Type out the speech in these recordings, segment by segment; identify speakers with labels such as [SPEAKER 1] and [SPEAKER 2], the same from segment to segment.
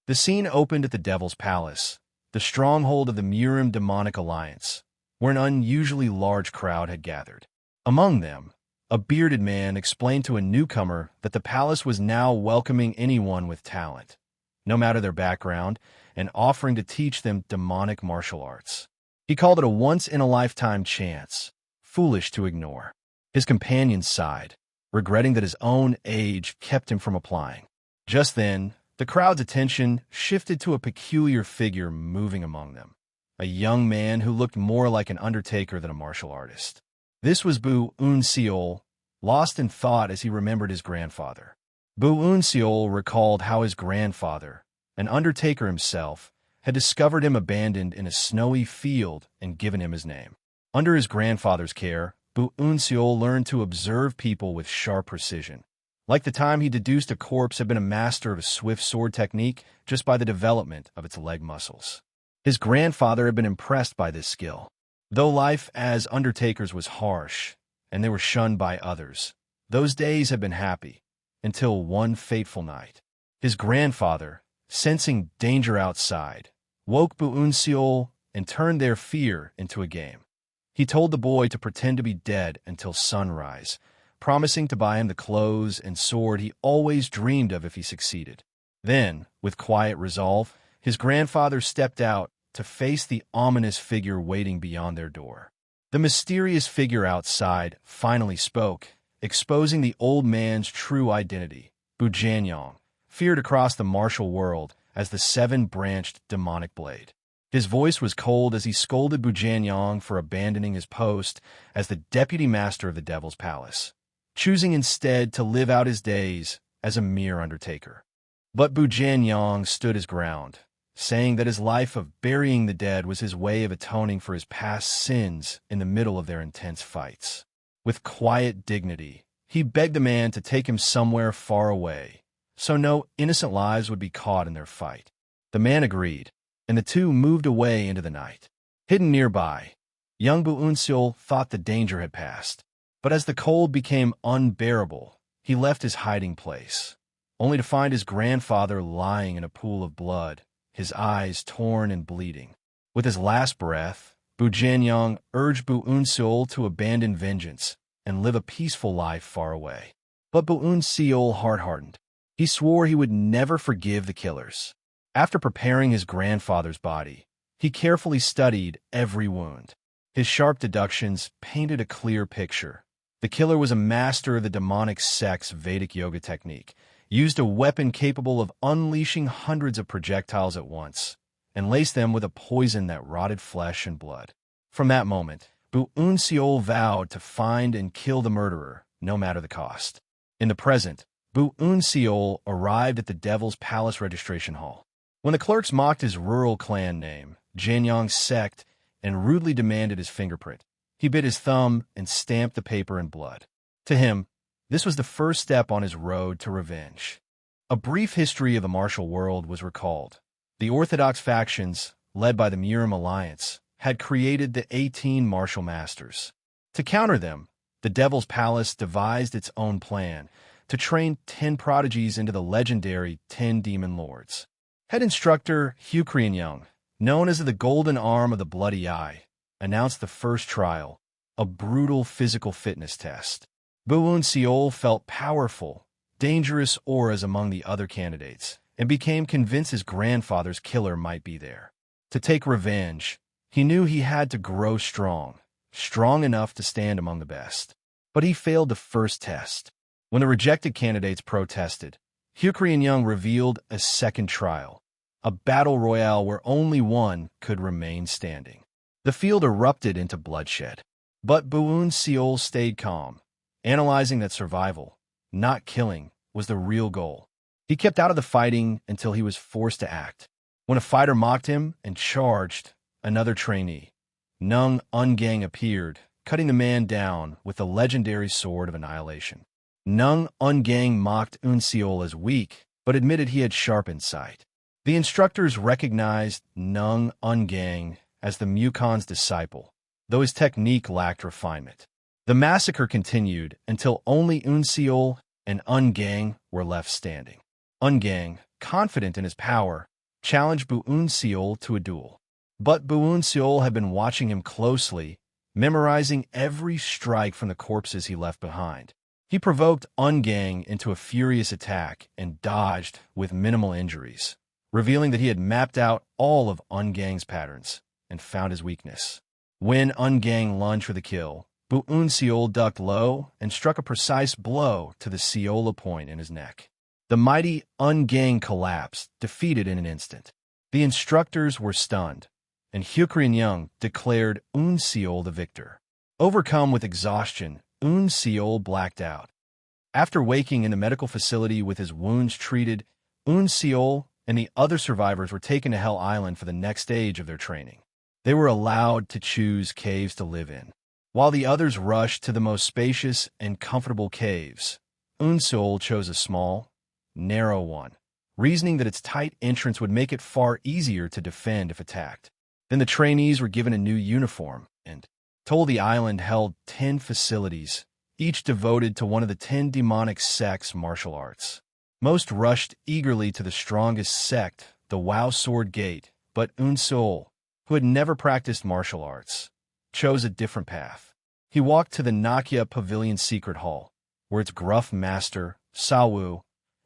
[SPEAKER 1] The scene opened at the Devil's Palace, the stronghold of the Murim demonic alliance, where an unusually large crowd had gathered. Among them, a bearded man explained to a newcomer that the palace was now welcoming anyone with talent, no matter their background, and offering to teach them demonic martial arts. He called it a once-in-a-lifetime chance, foolish to ignore. His companions sighed, regretting that his own age kept him from applying. Just then, the crowd's attention shifted to a peculiar figure moving among them, a young man who looked more like an undertaker than a martial artist. This was Bu-Un-Seol, lost in thought as he remembered his grandfather. Bu-Un-Seol recalled how his grandfather, an undertaker himself, had discovered him abandoned in a snowy field and given him his name. Under his grandfather's care, Bu-Un-Seol learned to observe people with sharp precision. Like the time he deduced a corpse had been a master of a swift sword technique just by the development of its leg muscles. His grandfather had been impressed by this skill. Though life as undertakers was harsh, and they were shunned by others, those days had been happy, until one fateful night. His grandfather, sensing danger outside, woke Bu-Un-Seol and turned their fear into a game. He told the boy to pretend to be dead until sunrise, promising to buy him the clothes and sword he always dreamed of if he succeeded. Then, with quiet resolve, his grandfather stepped out to face the ominous figure waiting beyond their door. The mysterious figure outside finally spoke, exposing the old man's true identity, Bujanyong, feared across the martial world as the seven-branched demonic blade. His voice was cold as he scolded Bujanyong for abandoning his post as the deputy master of the Devil's Palace, choosing instead to live out his days as a mere undertaker. But Bujanyong stood his ground, saying that his life of burying the dead was his way of atoning for his past sins in the middle of their intense fights. With quiet dignity, he begged the man to take him somewhere far away, so no innocent lives would be caught in their fight. The man agreed, and the two moved away into the night. Hidden nearby, young Bu-Un-Seol thought the danger had passed, but as the cold became unbearable, he left his hiding place, only to find his grandfather lying in a pool of blood, his eyes torn and bleeding. With his last breath, Bujanyong urged Bu-Un-Seol to abandon vengeance and live a peaceful life far away. But Bu-Un-Seol hard-hardened. He swore he would never forgive the killers. After preparing his grandfather's body, he carefully studied every wound. His sharp deductions painted a clear picture. The killer was a master of the demonic sect's Vedic yoga technique, used a weapon capable of unleashing hundreds of projectiles at once, and laced them with a poison that rotted flesh and blood. From that moment, Bu-Un-Seol vowed to find and kill the murderer, no matter the cost. In the present, Bu-Un-Seol arrived at the Devil's Palace registration hall. When the clerks mocked his rural clan name, Janyong's sect, and rudely demanded his fingerprint, he bit his thumb and stamped the paper in blood. To him, this was the first step on his road to revenge. A brief history of the martial world was recalled. The orthodox factions, led by the Murim Alliance, had created the 18 martial masters. To counter them, the Devil's Palace devised its own plan to train 10 prodigies into the legendary 10 Demon Lords. Head instructor Hyukrian, known as the Golden Arm of the Bloody Eye, announced the first trial, a brutal physical fitness test. Bu-Un-Seol felt powerful, dangerous auras among the other candidates, and became convinced his grandfather's killer might be there. To take revenge, he knew he had to grow strong enough to stand among the best. But he failed the first test. When the rejected candidates protested, Hyukrian revealed a second trial, a battle royale where only one could remain standing. The field erupted into bloodshed, but Bu-Un-Seol stayed calm, analyzing that survival, not killing, was the real goal. He kept out of the fighting until he was forced to act. When a fighter mocked him and charged another trainee, Nung Ungang appeared, cutting the man down with the legendary sword of annihilation. Nung Ungang mocked Un-Seol as weak, but admitted he had sharp insight. The instructors recognized Nung Ungang as the Mukon's disciple, though his technique lacked refinement. The massacre continued until only Un-Seol and Ungang were left standing. Ungang, confident in his power, challenged Bu-un Seol to a duel. But Bu-un Seol had been watching him closely, memorizing every strike from the corpses he left behind. He provoked Ungang into a furious attack and dodged with minimal injuries, revealing that he had mapped out all of Ungang's patterns and found his weakness. When Ungang lunged for the kill, Bu-un Seol ducked low and struck a precise blow to the Seola point in his neck. The mighty Ungang collapsed, defeated in an instant. The instructors were stunned, and Hyukrin Young declared Un Seol the victor. Overcome with exhaustion, Un Seol blacked out. After waking in the medical facility with his wounds treated, Un Seol and the other survivors were taken to Hell Island for the next stage of their training. They were allowed to choose caves to live in. While the others rushed to the most spacious and comfortable caves, Un Seol chose a small, narrow one, reasoning that its tight entrance would make it far easier to defend if attacked. Then the trainees were given a new uniform and told the island held 10 facilities, each devoted to one of the 10 demonic sects' martial arts. Most rushed eagerly to the strongest sect, the Wow Sword Gate, but Un Seol, who had never practiced martial arts, chose a different path. He walked to the Nakia Pavilion Secret Hall, where its gruff master, Sawu,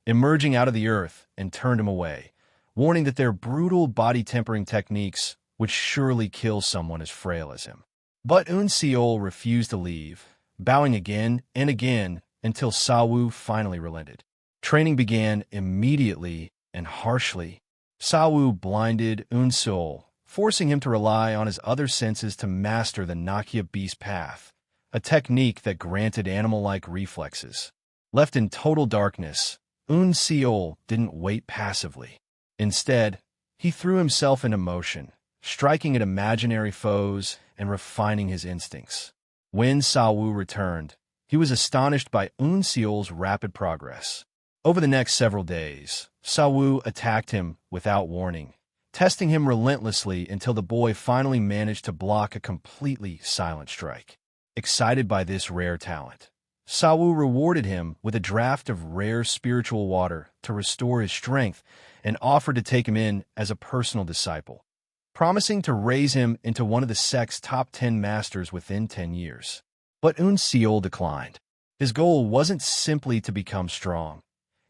[SPEAKER 1] emerging out of the earth and turned him away, warning that their brutal body-tempering techniques would surely kill someone as frail as him. But Un Seol refused to leave, bowing again and again until Sawu finally relented. Training began immediately and harshly. Sawu blinded Un Seol, forcing him to rely on his other senses to master the Nakia Beast Path, a technique that granted animal-like reflexes. Left in total darkness, Un Seol didn't wait passively. Instead, he threw himself into motion, striking at imaginary foes and refining his instincts. When Sawu returned, he was astonished by Un Seol's rapid progress. Over the next several days, Sawu attacked him without warning, testing him relentlessly until the boy finally managed to block a completely silent strike. Excited by this rare talent, Sawu rewarded him with a draft of rare spiritual water to restore his strength and offered to take him in as a personal disciple, promising to raise him into one of the sect's top 10 masters within 10 years. But Un Seol declined. His goal wasn't simply to become strong.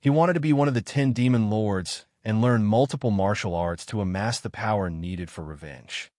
[SPEAKER 1] He wanted to be one of the 10 demon lords and learn multiple martial arts to amass the power needed for revenge.